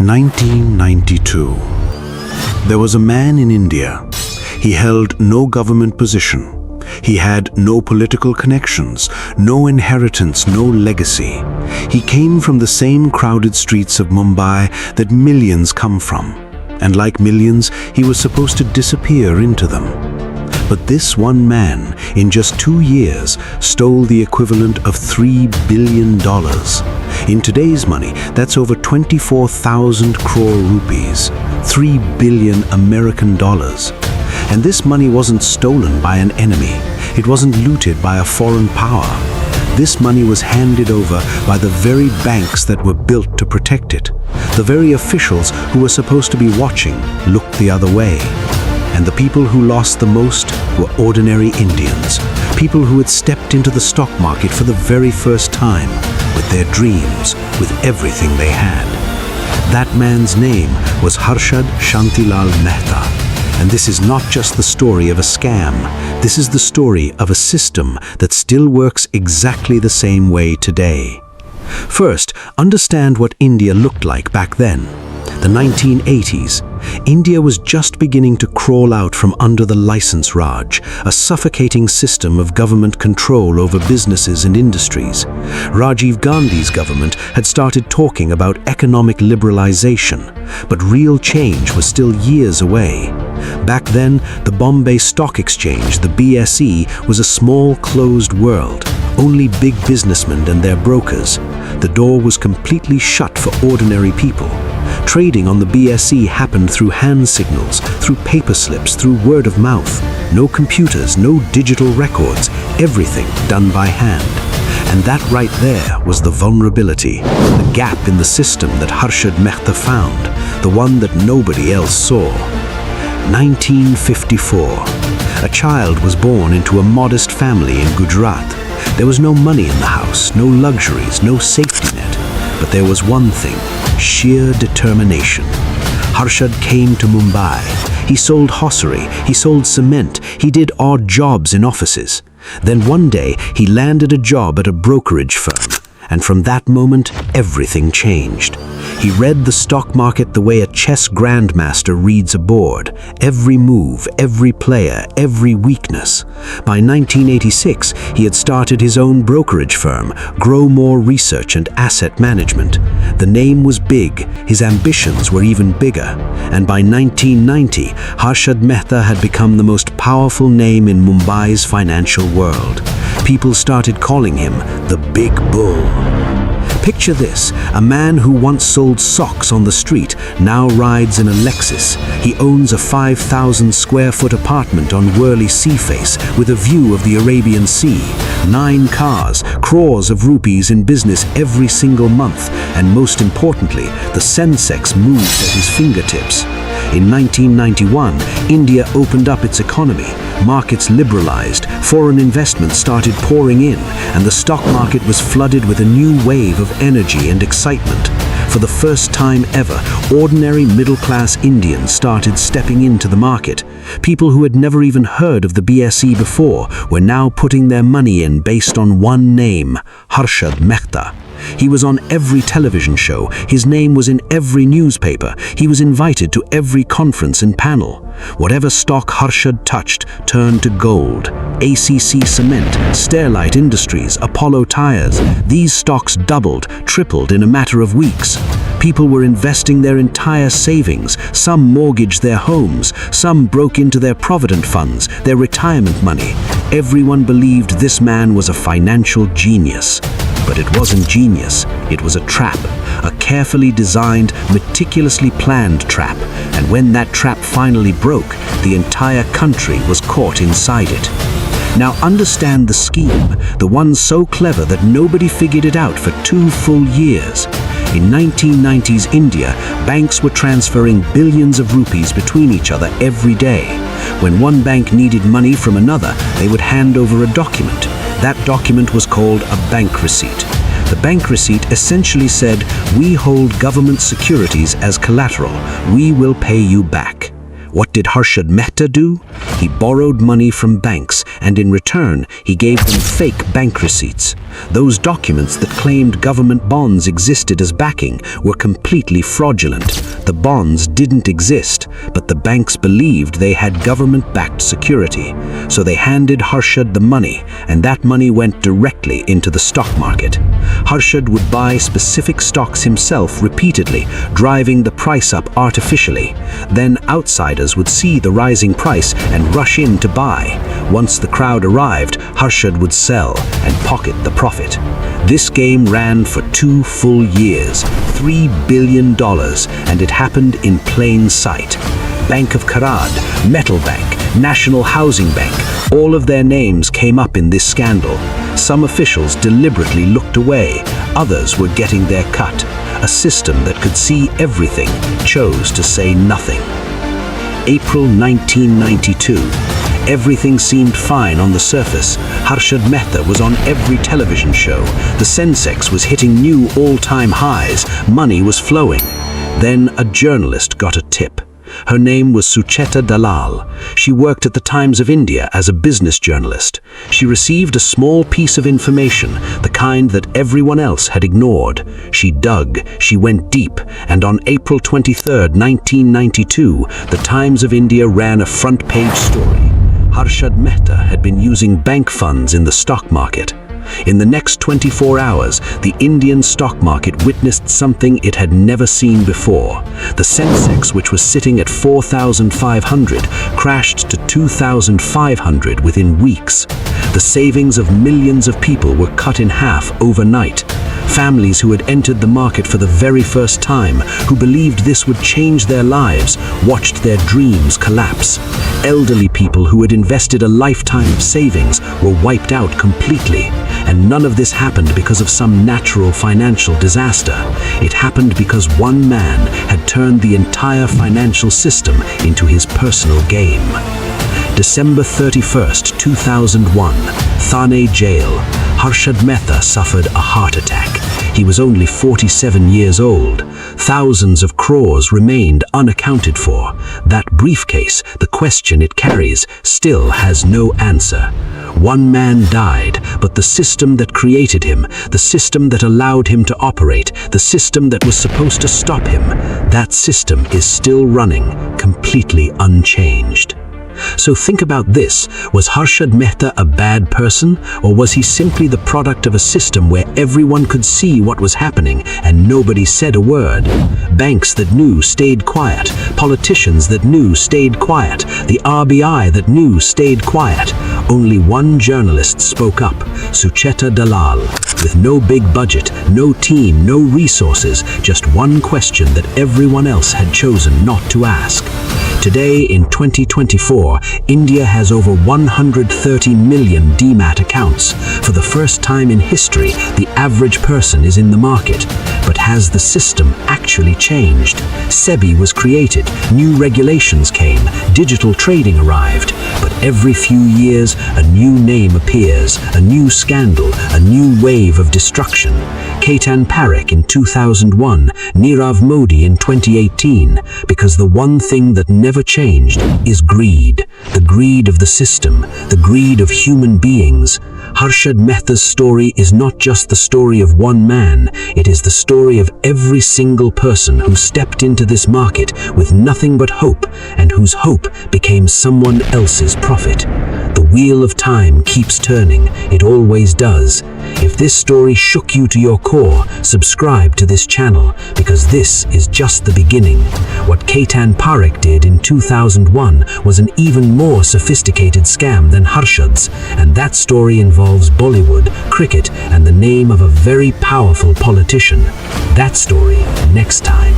1992. There was a man in India. He held no government position. He had no political connections, no inheritance, no legacy. He came from the same crowded streets of Mumbai that millions come from. And like millions, he was supposed to disappear into them. But this one man, in just 2 years, stole the equivalent of $3 billion. In today's money, that's over 24,000 crore rupees, 3 billion American dollars. And this money wasn't stolen by an enemy. It wasn't looted by a foreign power. This money was handed over by the very banks that were built to protect it. The very officials who were supposed to be watching looked the other way. And the people who lost the most were ordinary Indians, people who had stepped into the stock market for the very first time, with their dreams, with everything they had. That man's name was Harshad Mehta. And this is not just the story of a scam. This is the story of a system that still works exactly the same way today. First, understand what India looked like back then. The 1980s. India was just beginning to crawl out from under the license Raj, a suffocating system of government control over businesses and industries. Rajiv Gandhi's government had started talking about economic liberalization, but real change was still years away. Back then, the Bombay Stock Exchange, the BSE, was a small, closed world. Only big businessmen and their brokers. The door was completely shut for ordinary people. Trading on the BSE happened through hand signals, through paper slips, through word of mouth. No computers, no digital records, everything done by hand. And that right there was the vulnerability, the gap in the system that Harshad Mehta found, the one that nobody else saw. 1954. A child was born into a modest family in Gujarat. There was no money in the house, no luxuries, no safety net. But there was one thing, sheer determination. Harshad came to Mumbai. He sold hosiery, he sold cement, he did odd jobs in offices. Then one day, he landed a job at a brokerage firm. And from that moment, everything changed. He read the stock market the way a chess grandmaster reads a board. Every move, every player, every weakness. By 1986, he had started his own brokerage firm, Grow More Research and Asset Management. The name was big, his ambitions were even bigger. And by 1990, Harshad Mehta had become the most powerful name in Mumbai's financial world. People started calling him the Big Bull. Picture this, a man who once sold socks on the street now rides in a Lexus. He owns a 5,000 square foot apartment on Worli Sea Face with a view of the Arabian Sea. 9 cars, crores of rupees in business every single month, and most importantly, the Sensex moves at his fingertips. In 1991, India opened up its economy. Markets liberalized, foreign investment started pouring in, and the stock market was flooded with a new wave of energy and excitement. For the first time ever, ordinary middle-class Indians started stepping into the market. People who had never even heard of the BSE before were now putting their money in based on one name, Harshad Mehta. He was on every television show, his name was in every newspaper, he was invited to every conference and panel. Whatever stock Harshad touched turned to gold. ACC Cement, Sterlite Industries, Apollo Tires, these stocks doubled, tripled in a matter of weeks. People were investing their entire savings, some mortgaged their homes, some broke into their provident funds, their retirement money. Everyone believed this man was a financial genius. But it wasn't genius, it was a trap, a carefully designed, meticulously planned trap, and when that trap finally broke, the entire country was caught inside it. Now understand the scheme, the one so clever that nobody figured it out for 2 full years. In 1990s India, banks were transferring billions of rupees between each other every day. When one bank needed money from another, they would hand over a document. That document was called a bank receipt. The bank receipt essentially said, "We hold government securities as collateral. We will pay you back." What did Harshad Mehta do? He borrowed money from banks, and in return, he gave them fake bank receipts. Those documents that claimed government bonds existed as backing were completely fraudulent. The bonds didn't exist, but the banks believed they had government-backed security. So they handed Harshad the money, and that money went directly into the stock market. Harshad would buy specific stocks himself repeatedly, driving the price up artificially. Then outsiders would see the rising price and rush in to buy. Once the crowd arrived, Harshad would sell and pocket the profit. This game ran for 2 full years, $3 billion, and it happened in plain sight. Bank of Karad, Metal Bank, National Housing Bank, all of their names came up in this scandal. Some officials deliberately looked away, others were getting their cut. A system that could see everything chose to say nothing. April 1992. Everything seemed fine on the surface. Harshad Mehta was on every television show. The Sensex was hitting new all-time highs. Money was flowing. Then a journalist got a tip. Her name was Sucheta Dalal. She worked at the Times of India as a business journalist. She received a small piece of information, the kind that everyone else had ignored. She dug, she went deep, and on April 23, 1992, the Times of India ran a front-page story. Harshad Mehta had been using bank funds in the stock market. In the next 24 hours, the Indian stock market witnessed something it had never seen before. The Sensex, which was sitting at 4,500, crashed to 2,500 within weeks. The savings of millions of people were cut in half overnight. Families who had entered the market for the very first time, who believed this would change their lives, watched their dreams collapse. Elderly people who had invested a lifetime of savings were wiped out completely. And none of this happened because of some natural financial disaster. It happened because one man had turned the entire financial system into his personal game. December 31st, 2001, Thane Jail. Harshad Mehta suffered a heart attack. He was only 47 years old. Thousands of crores remained unaccounted for. That briefcase, the question it carries, still has no answer. One man died, but the system that created him, the system that allowed him to operate, the system that was supposed to stop him, that system is still running, completely unchanged. So think about this. Was Harshad Mehta a bad person, or was he simply the product of a system where everyone could see what was happening and nobody said a word? Banks that knew stayed quiet, politicians that knew stayed quiet, the RBI that knew stayed quiet. Only one journalist spoke up, Sucheta Dalal. With no big budget, no team, no resources, just one question that everyone else had chosen not to ask. Today, in 2024, India has over 130 million Demat accounts. For the first time in history, the average person is in the market. But has the system actually changed? SEBI was created, new regulations came, digital trading arrived. But every few years, a new name appears, a new scandal, a new wave of destruction. Ketan Parekh in 2001, Nirav Modi in 2018, because the one thing that never changed is greed. The greed of the system, the greed of human beings. Harshad Mehta's story is not just the story of one man, it is the story of every single person who stepped into this market with nothing but hope, and whose hope became someone else's profit. The wheel of time keeps turning, it always does. If this story shook you to your core, subscribe to this channel, because this is just the beginning. What Ketan Parekh did in 2001 was an even more sophisticated scam than Harshad's, and that story involves Bollywood, cricket, and the name of a very powerful politician. That story next time.